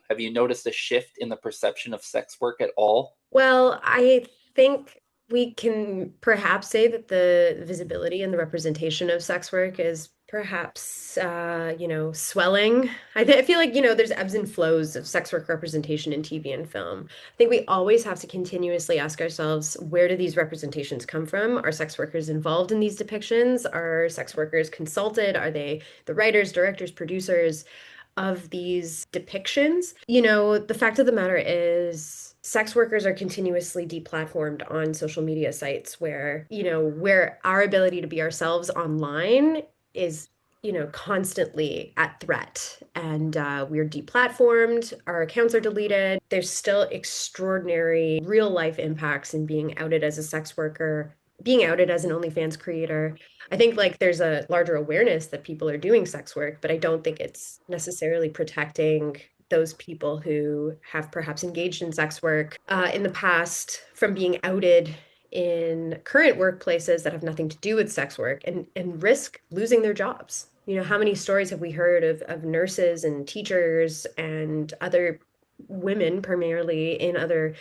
Have you noticed a shift in the perception of sex work at all? Well, I think we can perhaps say that the visibility and the representation of sex work is perhaps, swelling. I feel like, there's ebbs and flows of sex work representation in TV and film. I think we always have to continuously ask ourselves, where do these representations come from? Are sex workers involved in these depictions? Are sex workers consulted? Are they the writers, directors, producers of these depictions? The fact of the matter is, sex workers are continuously deplatformed on social media sites where our ability to be ourselves online is, constantly at threat. And we're deplatformed, our accounts are deleted. There's still extraordinary real life impacts in being outed as a sex worker, being outed as an OnlyFans creator. I think like there's a larger awareness that people are doing sex work, but I don't think it's necessarily protecting those people who have perhaps engaged in sex work in the past from being outed in current workplaces that have nothing to do with sex work and risk losing their jobs. How many stories have we heard of nurses and teachers and other women, primarily in other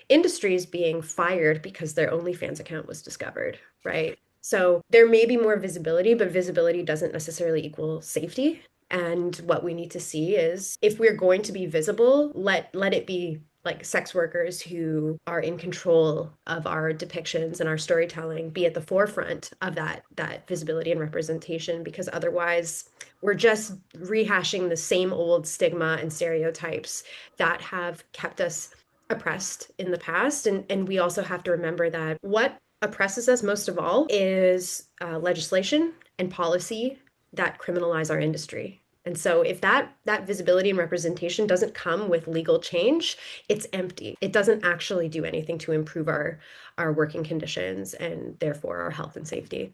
industries, being fired because their OnlyFans account was discovered, right? So there may be more visibility, but visibility doesn't necessarily equal safety. And what we need to see is, if we're going to be visible, let it be like sex workers who are in control of our depictions and our storytelling be at the forefront of that visibility and representation, because otherwise we're just rehashing the same old stigma and stereotypes that have kept us oppressed in the past. And we also have to remember that what oppresses us most of all is legislation and policy that criminalize our industry. And so if that visibility and representation doesn't come with legal change, it's empty. It doesn't actually do anything to improve our working conditions and therefore our health and safety.